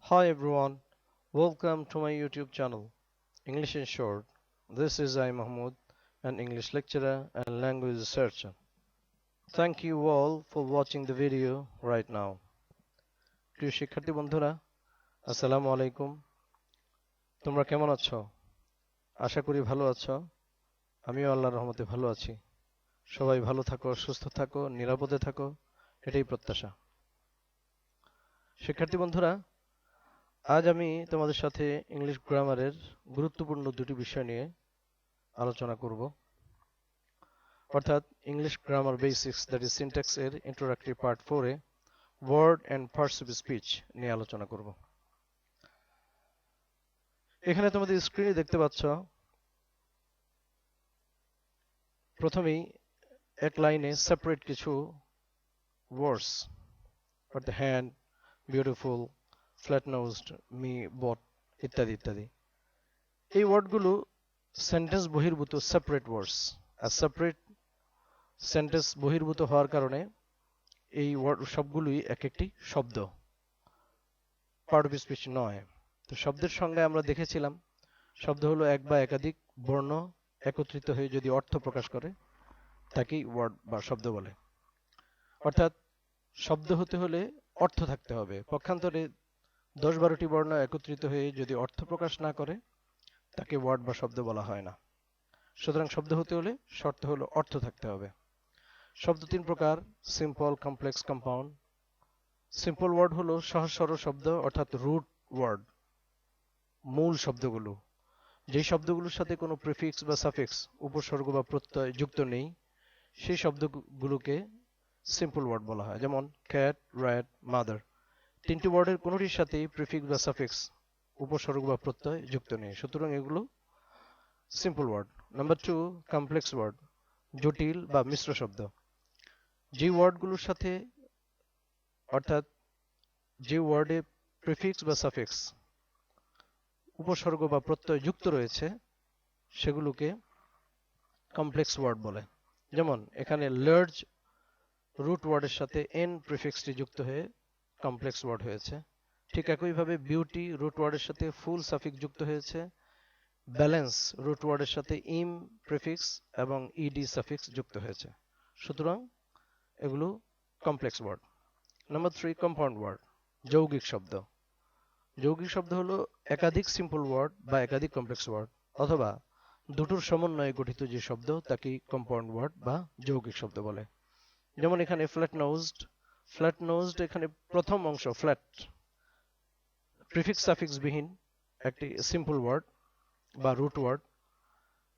Hi everyone, welcome to my YouTube channel, English in Short. This is I Mahmood, an English lecturer and language researcher. Thank you all for watching the video right now. প্রিয় শিক্ষার্থী বন্ধুরা, আসসালামু আলাইকুম। তোমরা কেমন আছো? আশা করি ভালো আছো। আমিও আল্লাহর রহমতে ভালো আছি। সবাই ভালো থাকো, সুস্থ থাকো, নিরাপদে থাকো, এটাই প্রত্যাশা। শিক্ষার্থী বন্ধুরা, আজ আমি তোমাদের সাথে ইংলিশ গ্রামারের গুরুত্বপূর্ণ দুটি বিষয় নিয়ে আলোচনা করব, অর্থাৎ English grammar basics that is syntax এর ইন্ট্রোডাক্টরি পার্ট 4 এ word and parts of speech নিয়ে আলোচনা করব। এখানে তোমাদের স্ক্রিনে দেখতে পাচ্ছ, প্রথমেই এক লাইনে সেপারেট কিছু ওয়ার্ডস, অর্থাৎ hand, beautiful, flat nosed, me, বট ইত্যাদি ইত্যাদি। এই ওয়ার্ডগুলো সেন্টেন্স বহির্ভূত সেপারেট ওয়ার্ডস, আর সেপারেট সেন্টেন্স বহির্ভূত হওয়ার কারণে এই ওয়ার্ড সবগুলোই এক একটি শব্দ, পার্ট অফ স্পিচ নয়। তো শব্দের সংজ্ঞায় আমরা দেখেছিলাম, শব্দ হলো এক বা একাধিক বর্ণ একত্রিত হয়ে যদি অর্থ প্রকাশ করে তাকেই ওয়ার্ড বা শব্দ বলে। অর্থাৎ শব্দ হতে হলে অর্থ থাকতে হবে। পক্ষান্তরে 10-12টি বর্ণ একত্রিত হয়ে যদি অর্থ প্রকাশ না করে তাকে ওয়ার্ড বা শব্দ বলা হয় না। সুতরাং শব্দ হতে হলে শর্ত হলো অর্থ থাকতে হবে। শব্দ তিন প্রকার: simple, complex, compound. Simple word হলো সহজ সরল শব্দ, অর্থাৎ রুট ওয়ার্ড, মূল শব্দগুলো। যেই শব্দগুলোর সাথে কোনো প্রিফিক্স বা সাফিক্স, উপসর্গ বা প্রত্যয় যুক্ত নেই, সেই শব্দগুলোকে সিম্পল ওয়ার্ড বলা হয়। যেমন ক্যাট, র্যাট, মাদার। তিনটি ওয়ার্ডের কোনোটির সাথেই প্রিফিক্স বা সাফিক্স, উপসর্গ বা প্রত্যয় যুক্ত নেই, সুতরাং এগুলো simple word. Number 2, complex word, জটিল বা মিশ্র শব্দ। যে ওয়ার্ডগুলোর সাথে, অর্থাৎ যে ওয়ার্ডে প্রিফিক্স বা সাফিক্স, উপসর্গ বা প্রত্যয় যুক্ত রয়েছে, সেগুলোকে কমপ্লেক্স ওয়ার্ড বলে। যেমন এখানে লার্জ রুট ওয়ার্ডের সাথে এন প্রিফিক্সটি যুক্ত হয়ে কমপ্লেক্স ওয়ার্ড হয়েছে। ঠিক একইভাবে বিউটি রুট ওয়ার্ডের সাথে ফুল সাফিক্স যুক্ত হয়েছে, ব্যালেন্স রুট ওয়ার্ডের সাথে ইম প্রিফিক্স এবং ইডি সাফিক্স যুক্ত হয়েছে, সুতরাং এগুলো complex word. Number 3, compound word, যৌগিক শব্দ। যৌগিক শব্দ হলো একাধিক সিম্পল ওয়ার্ড বা একাধিক কমপ্লেক্স ওয়ার্ড অথবা দুটোর সমন্বয়ে গঠিত যে শব্দ তাকে কম্পাউন্ড ওয়ার্ড বা যৌগিক শব্দ বলে। যেমন এখানে ফ্ল্যাট নোজড, ফ্ল্যাট নোজড এখানে প্রথম অংশ ফ্ল্যাট, প্রিফিক্স সাফিক্স বিহীন একটি সিম্পল ওয়ার্ড বা রুট ওয়ার্ড।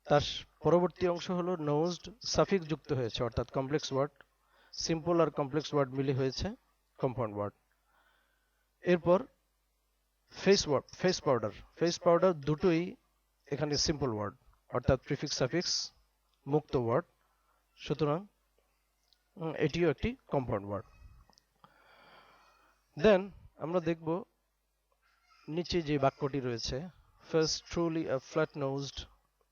তার পরবর্তী অংশ হলো নোজড, সাফিক্স যুক্ত হয়েছে, অর্থাৎ কমপ্লেক্স ওয়ার্ড। সিম্পল আর কমপ্লেক্স ওয়ার্ড মিলে হয়েছে কম্পাউন্ড ওয়ার্ড। এরপর ফেস পাউডার, ফেস পাউডার দুটোই এখানে সিম্পল ওয়ার্ড, অর্থাৎ প্রিফিক্স সাফিক্স মুক্ত ওয়ার্ড, সুতরাং এটিও একটি কম্পাউন্ড ওয়ার্ড। দেন আমরা দেখব নিচে যে বাক্যটি রয়েছে, first truly a flat nosed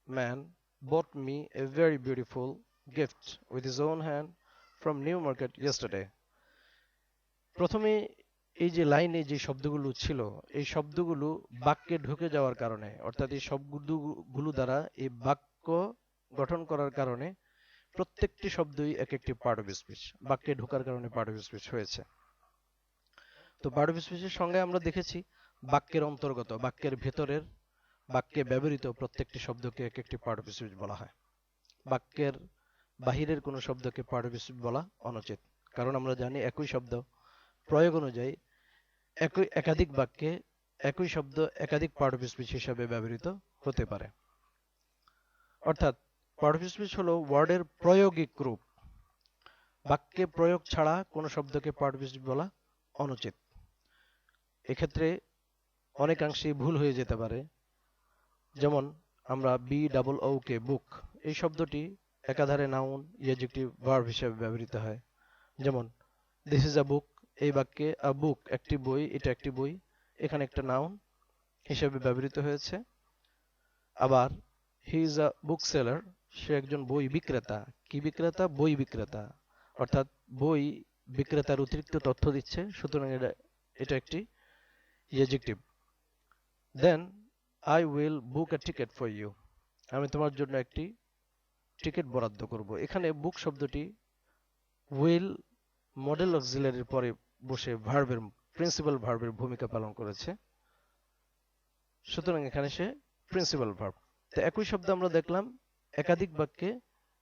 man bought me a very beautiful gift with his own hand from New Market yesterday. প্রথমে এই যে লাইনে যে শব্দগুলো ছিল, এই শব্দগুলো বাক্যে ঢুকে যাওয়ার কারণে, অর্থাৎ এই শব্দগুলো দ্বারা এই বাক্য গঠন করার কারণে প্রত্যেকটি শব্দই এক একটি পার্ট অফ স্পিচ, বাক্যে ঢোকার কারণে পার্ট অফ স্পিচ হয়েছে। তো পার্ট অফ স্পিচের সঙ্গে আমরা দেখেছি বাক্যের অন্তর্গত, বাক্যের ভেতরের, বাক্যে ব্যবহৃত প্রত্যেকটি শব্দকে এক একটি পার্ট অফ স্পিচ বলা হয়। বাক্যের বাহিরের কোনো শব্দকে পার্ট অফ স্পিচ বলা অনুচিত, কারণ আমরা জানি একই শব্দ প্রয়োগ অনুযায়ী একাধিক বাক্যে একই শব্দ একাধিক পার্ট অফ স্পিচ হিসাবে ব্যবহৃত হতে পারে। অর্থাৎ পার্ট অফ স্পিচ হলো ওয়ার্ডের প্রয়োগিক রূপ। বাক্যে প্রয়োগ ছাড়া কোনো শব্দকে পার্ট অফ স্পিচ বলা অনুচিত। এক্ষেত্রে অনেকাংশেই ভুল হয়ে যেতে পারে। যেমন আমরা BOO কে বুক, এই শব্দটি একাধারে নাউন, অ্যাডজেক্টিভ, ভার্ব হিসেবে ব্যবহৃত হয়। যেমন দিস ইজ আ বুক, এই বাক্যে আ বুক একটি বই, এটা একটি বই, এখানে একটা নাউন হিসেবে ব্যবহৃত হয়েছে। আবার he is a book seller, সে একজন বই বিক্রেতা। কি বিক্রেতা? বই বিক্রেতা, অর্থাৎ বই বিক্রেতার অতিরিক্ত তথ্য দিচ্ছে, সুতরাং এটা একটি adjective. Then I will book a ticket for you. আমি তোমার জন্য একটি টিকিট বরাদ্দ করব। এখানে বুক শব্দটি উইল মডেল অক্সিলারির পরে বসে ভার্বের প্রিন্সিপাল ভার্বের ভূমিকা পালন করেছে, সুতরাং এখানে সে প্রিন্সিপাল ভার্ব। তো একই শব্দ আমরা দেখলাম একাধিক বাক্যে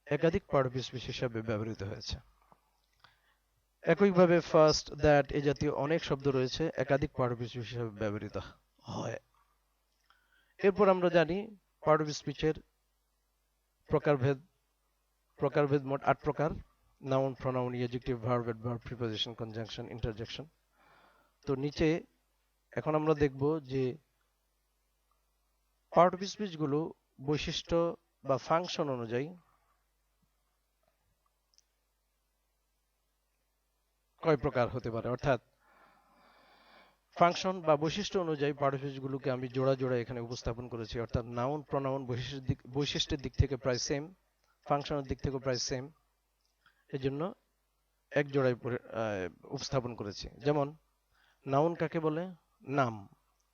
একাধিক পার্ট অফ স্পিচ হিসাবে ব্যবহৃত হয়েছে। একইভাবে ফার্স্ট, দ্যাট এই জাতীয় অনেক শব্দ রয়েছে একাধিক পার্ট অফ স্পিচ হিসাবে ব্যবহৃত হয়। এরপর আমরা জানি পার্ট অফ স্পিচের প্রকারভেদ মোট 8 প্রকার: noun, pronoun, adjective, verb, adverb, preposition, conjunction, interjection. তো নিচে এখন আমরা দেখব যে পার্ট অফ স্পিচ গুলো বৈশিষ্ট্য বা ফাংশন অনুযায়ী কয় প্রকার হতে পারে, অর্থাৎ ফাংশন বা বৈশিষ্ট্য অনুযায়ী পার্ট অফ স্পিচ গুলোকে আমি জোড়া জোড়া এখানে উপস্থাপন করেছি। অর্থাৎ নাউন, প্রোনাউন বৈশিষ্ট্যের দিক থেকে প্রায় সেম, ফাংশনের দিক থেকে প্রায় সেম, এজন্য এক জোড়ায় উপস্থাপন করেছি। যেমন নাউন কাকে বলে? নাম,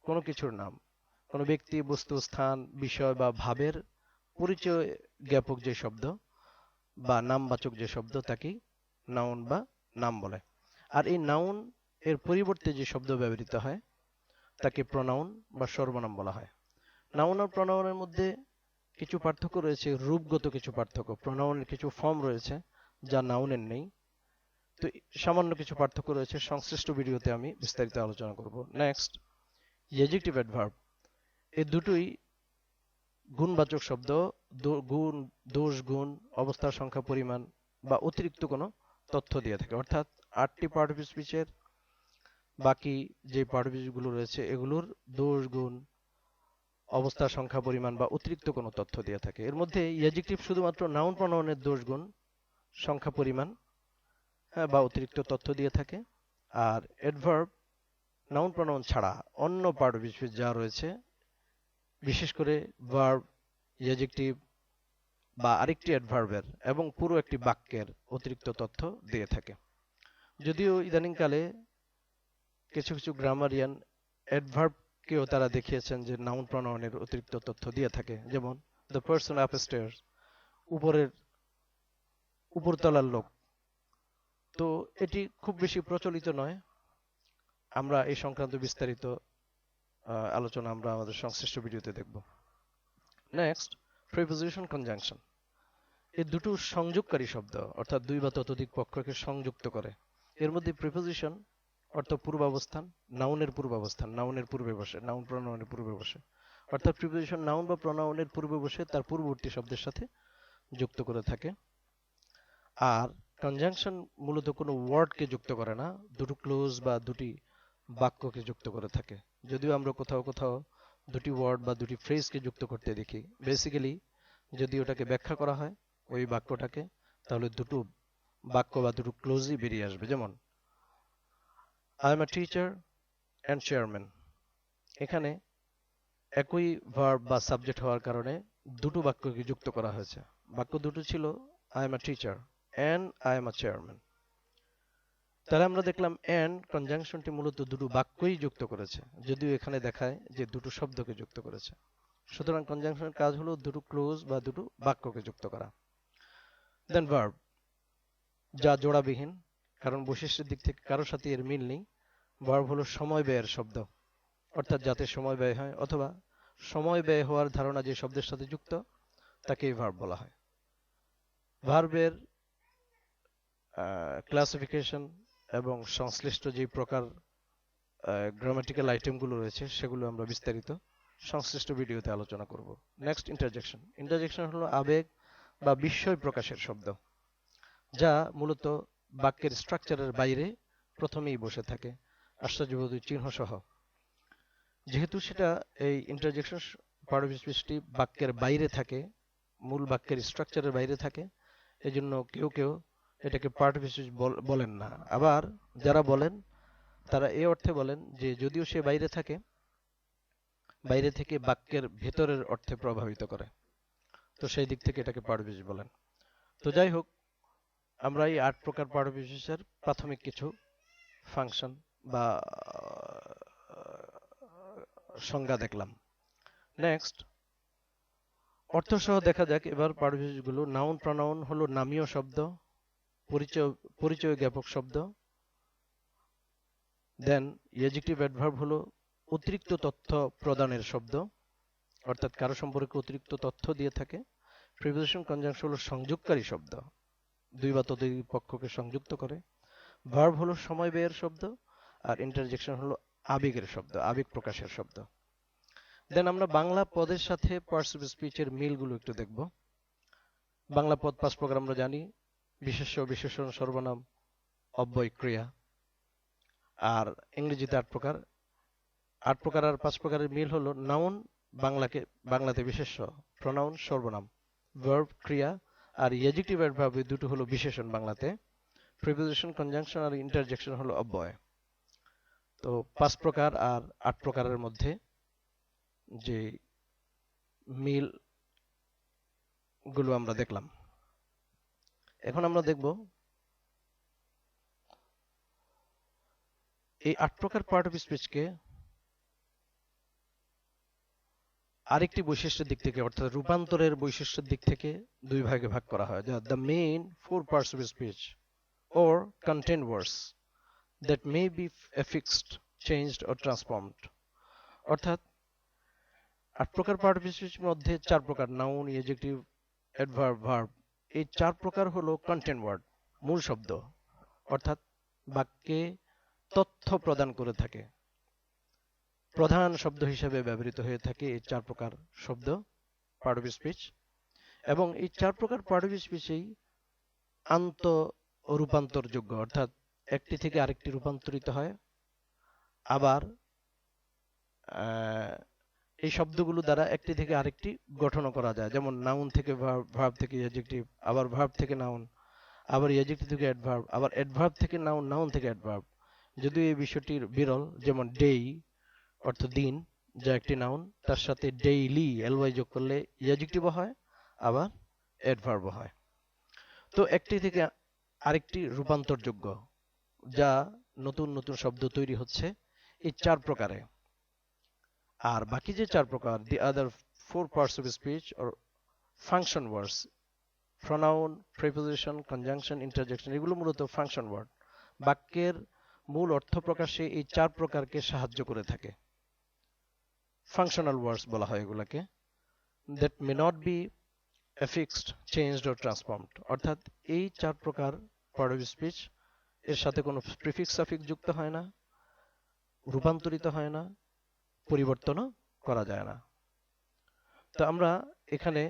কোনো কিছুর নাম, কোনো ব্যক্তি, বস্তু, স্থান, বিষয় বা ভাবের পরিচয় জ্ঞাপক যে শব্দ বা নামবাচক যে শব্দ তাকেই নাউন বা নাম বলে। আর এই নাউন এর পরিবর্তে যে শব্দ ব্যবহৃত হয় তাকে প্রোনাউন বা সর্বনাম বলা হয়। নাউন আর প্রোনাউনের মধ্যে কিছু পার্থক্য রয়েছে, রূপগত কিছু পার্থক্য। প্রোনাউনের কিছু ফর্ম রয়েছে যা নাউনের নেই। তো সামান্য কিছু পার্থক্য রয়েছে, সংশ্লিষ্ট ভিডিওতে আমি বিস্তারিত আলোচনা করব। Next, adjective, adverb. এই দুটোই গুণবাচক শব্দ, গুণ, দোষ, গুণ, অবস্থার সংখ্যা, পরিমাণ বা অতিরিক্ত কোনো তথ্য দিয়ে থাকে। অর্থাৎ 8টি পার্ট অফ স্পিচের বাকি যে পার্ট অফ স্পিচগুলো রয়েছে এগুলোর দোষ, গুণ, অবস্থার সংখ্যা, পরিমাণ বা অতিরিক্ত কোনো তথ্য দিয়ে থাকে। এর মধ্যে অ্যাডজেক্টিভ শুধুমাত্র নাউন প্রোনাউনের দোষ, গুণ, সংখ্যা, পরিমাণ বা অতিরিক্ত তথ্য দিয়ে থাকে। আর অ্যাডভার্ব নাউন প্রোনাউন ছাড়া অন্য পার্ট অফ স্পিচ যা রয়েছে, বিশেষ করে ভার্ব, অ্যাডজেক্টিভ বা আরেকটি অ্যাডভার্বের এবং পুরো একটি বাক্যের অতিরিক্ত তথ্য দিয়ে থাকে। যদিও ইদানিংকালে কিছু কিছু গ্রামারিয়ান অ্যাডভার্বকেও তারা দেখিয়েছেন যে নাউন প্রোনাউনের অতিরিক্ত তথ্য দিয়ে থাকে। যেমন দ্য পারসন আপস্টেয়ার্স, উপরতলার লোক। তো এটি খুব বেশি প্রচলিত নয়। আমরা এই সংক্রান্ত বিস্তারিত আলোচনা আমরা আমাদের সংশ্লিষ্ট ভিডিওতে দেখব। Next, preposition, conjunction. এই দুটো সংযোগকারী শব্দ, অর্থাৎ দুই বা ততোধিক পক্ষকে সংযুক্ত করে। এর মধ্যে প্রিপোজিশন অর্থ পূর্বাবস্থান, নাউনের পূর্বাবস্থান, নাউনের পূর্বে বসে, নাউন প্রোনাউনের পূর্বে বসে। অর্থাৎ প্রিপোজিশন নাউন বা প্রোনাউনের পূর্বে বসে তার পূর্ববর্তী শব্দের সাথে যুক্ত করে থাকে। আর কনজাংশন মূলত কোনো ওয়ার্ডকে যুক্ত করে না, দুটো ক্লোজ বা দুটি বাক্যকে যুক্ত করে থাকে। যদিও আমরা কোথাও কোথাও দুটি ওয়ার্ড বা দুটি ফ্রেজকে যুক্ত করতে দেখি, বেসিক্যালি যদি ওটাকে ব্যাখ্যা করা হয় ওই বাক্যটাকে, তাহলে দুটো বাক্য বা দুটো ক্লোজই বেরিয়ে আসবে। যেমন I am a teacher and chairman. এখানে একই ভার্ব বা সাবজেক্ট হওয়ার কারণে দুটো বাক্যকে যুক্ত করা হয়েছে। বাক্য দুটো ছিল I am a teacher and I am a chairman. তাহলে আমরা দেখলাম অ্যান্ড কনজাংশনটি মূলত দুটো বাক্যই যুক্ত করেছে, যদিও এখানে দেখায় যে দুটো শব্দকে যুক্ত করেছে। সুতরাং কনজাংশনের কাজ হলো দুটো ক্লোজ বা দুটো বাক্যকে যুক্ত করা। দেন ভার্ব, যা জোড়াবিহীন, কারণ বৈশিষ্ট্যের দিক থেকে কারোর সাথে এর মিল নেই। ভার্ব হলো সময় ব্যয়ের শব্দ, অর্থাৎ যাতে সময় ব্যয় হয় অথবা সময় ব্যয় হওয়ার ধারণা যে শব্দের সাথে যুক্ত তাকেই ভার্ব বলা হয়। ভার্বের ক্লাসিফিকেশন এবং সংশ্লিষ্ট যে প্রকার গ্রামাটিক্যাল আইটেমগুলো রয়েছে সেগুলো আমরা বিস্তারিত সংশ্লিষ্ট ভিডিওতে আলোচনা করব। Next, interjection. ইন্টারজেকশন হলো আবেগ বা বিস্ময় প্রকাশের শব্দ, যা মূলত বাক্যের স্ট্রাকচারের বাইরে প্রথমেই বসে থাকে, আশ্চর্যবোধক চিহ্ন সহ। যেহেতু সেটা এই ইন্টারজেকশন পার্ট অফ স্পিচটি বাক্যের বাইরে থাকে, মূল বাক্যের স্ট্রাকচারের বাইরে থাকে, এজন্য কেউ কেউ এটাকে পার্ট অফ স্পিচ বলেন না। আবার যারা বলেন তারা এই অর্থে বলেন যে যদিও সে বাইরে থাকে, বাইরে থেকে বাক্যের ভেতরের অর্থে প্রভাবিত করে, তো সেই দিক থেকে এটাকে পার্ট অফ স্পিচ বলেন। তো যাই হোক, আমরা এই 8 প্রকার পার্ট অফ স্পিচের প্রাথমিক কিছু ফাংশন বা সংজ্ঞা দেখলাম। নেক্সট অর্থসহ দেখা যাক এবার পাঠবিশেষগুলো। নাউন প্রনাউন হলো নামীয় শব্দ, পরিচয় জ্ঞাপক শব্দ। দেন অ্যাডজেক্টিভ অ্যাডভার্ব হলো অতিরিক্ত তথ্য প্রদানের শব্দ, অর্থাৎ কারো সম্পর্কে অতিরিক্ত তথ্য দিয়ে থাকে। প্রিপোজিশন কনজাংশন হলো সংযোগকারী শব্দ, দুই বা ততোধিক পক্ষকে সংযুক্ত করে। ভার্ব হলো সময় ব্যয়ের শব্দ, আর ইন্টারজেকশন হলো আবেগের শব্দ, আবেগ প্রকাশের শব্দ। দেন আমরা বাংলা পদের সাথে পার্টস অফ স্পিচের মিলগুলো একটু দেখব। বাংলা পদ 5 প্রকার আমরা জানি: বিশেষ্য, বিশেষণ, সর্বনাম, অব্যয়, ক্রিয়া। আর ইংরেজিতে 8 প্রকার। 8 প্রকার আর 5 প্রকারের মিল হলো নাউন বাংলাতে বিশেষ্য, প্রনাউন সর্বনাম, ভার্ব ক্রিয়া, আর অ্যাডজেক্টিভ অ্যাডভার্ব এই দুটো হলো বিশেষণ বাংলাতে। প্রিপোজিশন কনজাংশন আর ইন্টারজেকশন হলো অব্যয়। তো 5 প্রকার আর 8 প্রকারের মধ্যে যে মিল গুলো আমরা দেখলাম। এখন আমরা দেখব এই 8 প্রকার পার্ট অফ স্পিচকে আরেকটি বৈশিষ্ট্যের দিক থেকে, অর্থাৎ রূপান্তরের বৈশিষ্ট্যের দিক থেকে দুই ভাগে ভাগ করা হয়। The main 4 parts of speech or contain words that may be affixed, changed or transformed। অর্থাৎ 8 প্রকার পার্ট অফ স্পিচের মধ্যে 4 প্রকার নাউন, অ্যাডজেক্টিভ, অ্যাডভার্ব, ভার্ব, এই 4 প্রকার হলো কন্টেন্ট ওয়ার্ড, মূল শব্দ, অর্থাৎ বাক্যে তথ্য প্রদান করে থাকে, প্রধান শব্দ হিসেবে ব্যবহৃত হয়ে থাকে এই 4 প্রকার শব্দ পার্ট অফ স্পিচ। এবং এই 4 প্রকার পার্ট অফ স্পিচেই আন্ত রূপান্তরযোগ্য, অর্থাৎ একটি থেকে আরেকটি রূপান্তরিত হয়। আবার এই শব্দগুলো দ্বারা একটি থেকে আরেকটি গঠনও করা যায়, যেমন নাউন থেকে ভার্ব থেকে অ্যাডজেক্টিভ, আবার ভার্ব থেকে নাউন, আবার অ্যাডজেক্টিভ থেকে অ্যাডভার্ব, আবার অ্যাডভার্ব থেকে নাউন, নাউন থেকে অ্যাডভার্ব। যদিও এই বিষয়টির বিরল, যেমন ডেই অর্থ দিন, যা একটি নাউন, তার সাথে ডেইলি এলওয়াই যোগ করলে অ্যাডজেক্টিভও হয়, আবার অ্যাডভার্বও হয়। তো একটি থেকে আরেকটি রূপান্তরযোগ্য, যা নতুন নতুন শব্দ তৈরি হচ্ছে এই 4 প্রকারে। আর বাকি যে 4 প্রকার, দি আদার 4 parts of speech or function words, pronoun, preposition, conjunction, interjection, এগুলো মূলত ফাংশন ওয়ার্ড, বাক্যের মূল অর্থ প্রকাশে এই 4 প্রকারকে সাহায্য করে থাকে। ফাংশনাল ওয়ার্ডস বলা হয় এগুলোকে। That may not be affixed, changed or transformed। অর্থাৎ এই 4 প্রকার পার্ট অফ স্পিচ এর সাথে কোনো প্রিফিক্স সাফিক্স যুক্ত হয় না, রূপান্তরিত হয় না, পরিবর্তনও করা যায় না। তো আমরা এখানে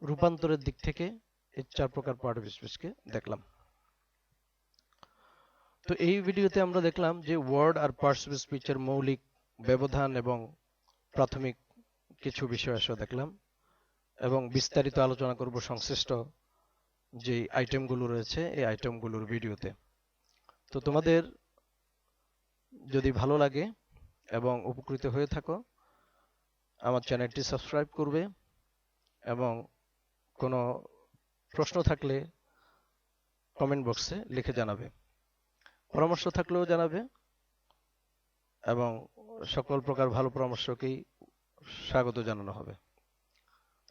রূপান্তরের দিক থেকে এই 4 প্রকার পার্ট অফ স্পিচকে দেখলাম। তো এই ভিডিওতে আমরা দেখলাম যে ওয়ার্ড আর পার্টস অফ স্পিচের মৌলিক ব্যবধান এবং প্রাথমিক কিছু বিষয় দেখলাম, এবং বিস্তারিত আলোচনা করব সংশ্লিষ্ট যে আইটেমগুলো রয়েছে এই আইটেমগুলোর ভিডিওতে। তো তোমাদের যদি ভালো লাগে এবং উপকৃত হয়ে থাকো, আমার চ্যানেলটি সাবস্ক্রাইব করবে, এবং কোনো প্রশ্ন থাকলে কমেন্ট বক্সে লিখে জানাবে, পরামর্শ থাকলেও জানাবে, এবং সকল প্রকার ভালো পরামর্শকেই স্বাগত জানানো হবে।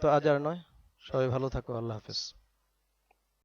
তো আজ আর নয়, সবাই ভালো থাকো, আল্লাহ হাফেজ।